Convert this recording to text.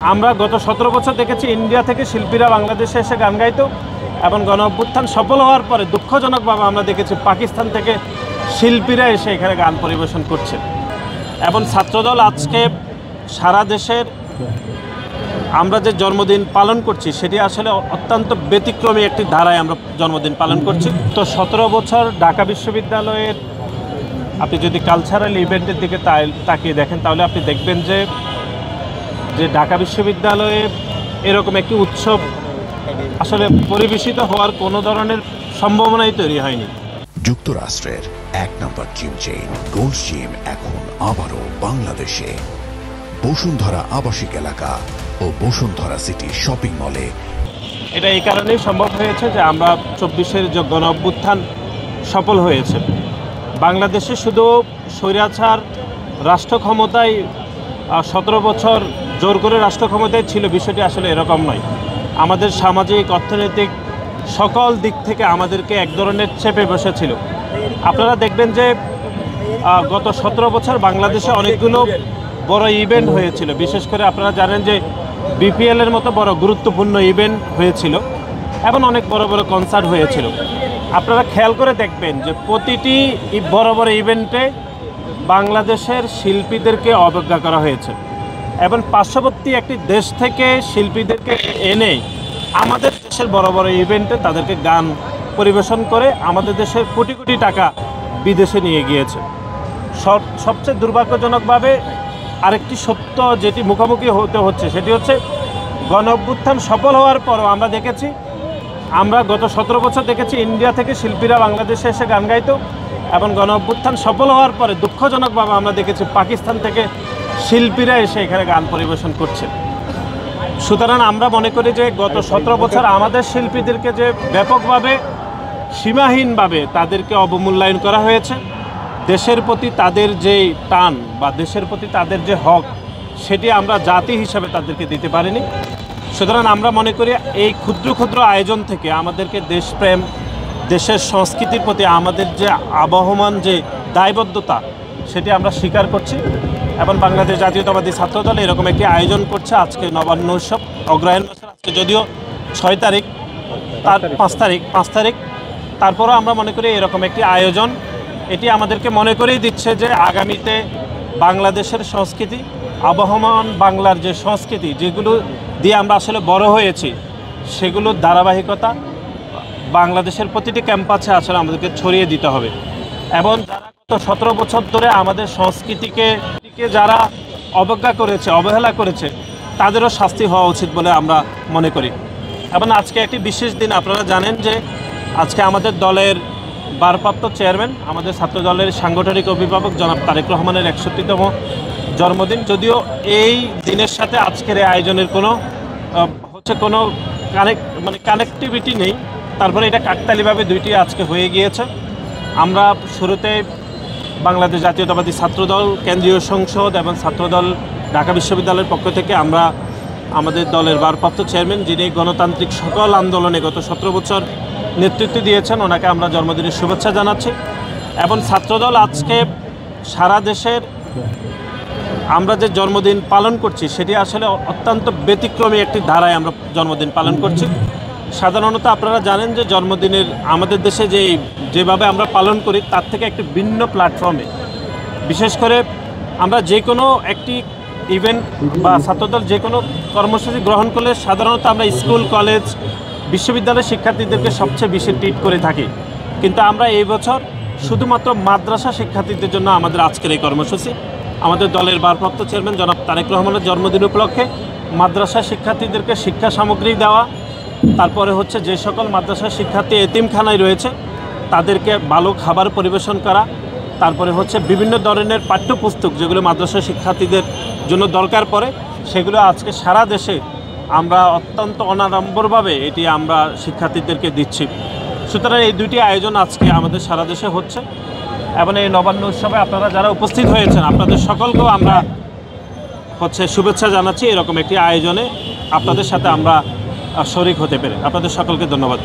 আমরা গত 17 বছর দেখেছি ইন্ডিয়া থেকে শিল্পীরা বাংলাদেশে এসে গান গাইতো এবং গণ অভ্যুত্থান সফল হওয়ার পরে দুঃখজনকভাবে আমরা দেখেছি পাকিস্তান থেকে শিল্পীরা এসে এখানে গান পরিবেশন করছে। এবং ছাত্রদল আজকে সারা দেশের আমরা যে জন্মদিন পালন করছি সেটি আসলে অত্যন্ত ব্যতিক্রমী একটি ধারায় আমরা জন্মদিন পালন করছি। তো 17 বছর ঢাকা বিশ্ববিদ্যালয়ের আপনি যদি কালচারাল ইভেন্টের দিকে তাকিয়ে দেখেন তাহলে আপনি দেখবেন যে ঢাকা বিশ্ববিদ্যালয়ে এরকম একটি উৎসব আসলে পরিবেশিত হওয়ার কোনো ধরনের সম্ভাবনাই তৈরি হয়নি। যুক্তরাষ্ট্রের এক নম্বর জিম চেইন গোল্ড জিম এখন আবারও বাংলাদেশে বসুন্ধরা আবাসিক এলাকা ও বসুন্ধরা সিটি শপিং মলে। এটা এই কারণেই সম্ভব হয়েছে যে আমরা 24-এর যে গণ অভ্যুত্থান সফল হয়েছে। বাংলাদেশে শুধু স্বৈরাচার রাষ্ট্র ক্ষমতায় 17 বছর জোর করে রাষ্ট্র ক্ষমতায় ছিল, বিষয়টি আসলে এরকম নয়। আমাদের সামাজিক অর্থনৈতিক সকল দিক থেকে আমাদেরকে এক ধরনের চেপে বসেছিল। আপনারা দেখবেন যে গত 17 বছর বাংলাদেশে অনেকগুলো বড় ইভেন্ট হয়েছিল। বিশেষ করে আপনারা জানেন যে বিপিএলের মতো বড় গুরুত্বপূর্ণ ইভেন্ট হয়েছিল এবং অনেক বড় বড় কনসার্ট হয়েছিল। আপনারা খেয়াল করে দেখবেন যে প্রতিটি বড় বড় ইভেন্টে বাংলাদেশের শিল্পীদেরকে অবজ্ঞা করা হয়েছে এবং পার্শ্ববর্তী একটি দেশ থেকে শিল্পীদেরকে এনে আমাদের দেশের বড় বড় ইভেন্টে তাদেরকে গান পরিবেশন করে আমাদের দেশের কোটি কোটি টাকা বিদেশে নিয়ে গিয়েছে। সবচেয়ে দুর্ভাগ্যজনকভাবে আরেকটি সত্য যেটি মুখোমুখি হতে হচ্ছে সেটি হচ্ছে গণ অভ্যুত্থান সফল হওয়ার পরও আমরা গত 17 বছর দেখেছি ইন্ডিয়া থেকে শিল্পীরা বাংলাদেশে এসে গান গাইতো এবং গণ অভ্যুত্থান সফল হওয়ার পরে দুঃখজনকভাবে আমরা দেখেছি পাকিস্তান থেকে শিল্পীরা এসে এখানে গান পরিবেশন করছে। সুতরাং আমরা মনে করি যে গত 17 বছর আমাদের শিল্পীদেরকে যে ব্যাপকভাবে সীমাহীনভাবে তাদেরকে অবমূল্যায়ন করা হয়েছে, দেশের প্রতি তাদের যে টান বা দেশের প্রতি তাদের যে হক সেটি আমরা জাতি হিসাবে তাদেরকে দিতে পারিনি। সুতরাং আমরা মনে করি এই ক্ষুদ্র ক্ষুদ্র আয়োজন থেকে আমাদেরকে দেশপ্রেম, দেশের সংস্কৃতির প্রতি আমাদের যে আবহমান যে দায়বদ্ধতা সেটি আমরা স্বীকার করছি এবং বাংলাদেশ জাতীয়তাবাদী ছাত্রদল এরকম একটি আয়োজন করছে। আজকে নবান্ন উৎসব অগ্রহায়ণ মাসের আজকে যদিও 6 তারিখ, তার 5 তারিখ তারপরও আমরা মনে করি এরকম একটি আয়োজন এটি আমাদেরকে মনে করেই দিচ্ছে যে আগামীতে বাংলাদেশের সংস্কৃতি, আবহমান বাংলার যে সংস্কৃতি যেগুলো দিয়ে আমরা আসলে বড় হয়েছি সেগুলোর ধারাবাহিকতা বাংলাদেশের প্রতিটি ক্যাম্পাসে আসলে আমাদেরকে ছড়িয়ে দিতে হবে। এবং যারা গত 17 বছর ধরে আমাদের সংস্কৃতিকে যারা অবজ্ঞা করেছে, অবহেলা করেছে তাদেরও শাস্তি হওয়া উচিত বলে আমরা মনে করি। এবং আজকে একটি বিশেষ দিন, আপনারা জানেন যে আজকে আমাদের দলের ভারপ্রাপ্ত চেয়ারম্যান, আমাদের ছাত্র দলের সাংগঠনিক অভিভাবক জনাব তারেক রহমানের 61তম জন্মদিন। যদিও এই দিনের সাথে আজকের এই আয়োজনের কোনো কানেক্টিভিটি নেই, তারপরে এটা কাকতালীয়ভাবে দুইটি আজকে হয়ে গিয়েছে। আমরা শুরুতে বাংলাদেশ জাতীয়তাবাদী ছাত্রদল কেন্দ্রীয় সংসদ এবং ছাত্রদল ঢাকা বিশ্ববিদ্যালয়ের পক্ষ থেকে আমরা আমাদের দলের ভারপ্রাপ্ত চেয়ারম্যান যিনি গণতান্ত্রিক সকল আন্দোলনে গত 17 বছর নেতৃত্ব দিয়েছেন ওনাকে আমরা জন্মদিনের শুভেচ্ছা জানাচ্ছি। এবং ছাত্রদল আজকে সারা দেশের আমরা যে জন্মদিন পালন করছি সেটি আসলে অত্যন্ত ব্যতিক্রমী একটি ধারায় আমরা জন্মদিন পালন করছি। সাধারণত আপনারা জানেন যে জন্মদিনের আমাদের দেশে যেভাবে আমরা পালন করি তার থেকে একটি ভিন্ন প্ল্যাটফর্মে, বিশেষ করে আমরা যে কোনো একটি ইভেন্ট বা ছাত্রদল যে কোনো কর্মসূচি গ্রহণ করলে সাধারণত আমরা স্কুল, কলেজ, বিশ্ববিদ্যালয়ের শিক্ষার্থীদেরকে সবচেয়ে বেশি ট্রিট করে থাকি। কিন্তু আমরা এই বছর শুধুমাত্র মাদ্রাসা শিক্ষার্থীদের জন্য আমাদের আজকের এই কর্মসূচি। আমাদের দলের ভারপ্রাপ্ত চেয়ারম্যান জনাব তারেক রহমানের জন্মদিন উপলক্ষে মাদ্রাসা শিক্ষার্থীদেরকে শিক্ষা সামগ্রী দেওয়া, তারপরে হচ্ছে যে সকল মাদ্রাসা শিক্ষার্থী এতিমখানায় রয়েছে তাদেরকে ভালো খাবার পরিবেশন করা, তারপরে হচ্ছে বিভিন্ন ধরনের পাঠ্যপুস্তক যেগুলো মাদ্রাসা শিক্ষার্থীদের জন্য দরকার পড়ে সেগুলো আজকে সারা দেশে আমরা অত্যন্ত অনাড়ম্বরভাবে এটি আমরা শিক্ষার্থীদেরকে দিচ্ছি। সুতরাং এই দুইটি আয়োজন আজকে আমাদের সারা দেশে হচ্ছে এবং এই নবান্ন উৎসবে আপনারা যারা উপস্থিত হয়েছেন আপনাদের সকলকেও আমরা শুভেচ্ছা জানাচ্ছি। এরকম একটি আয়োজনে আপনাদের সাথে আমরা শরিক হতে পেরে আপনাদের সকলকে ধন্যবাদ।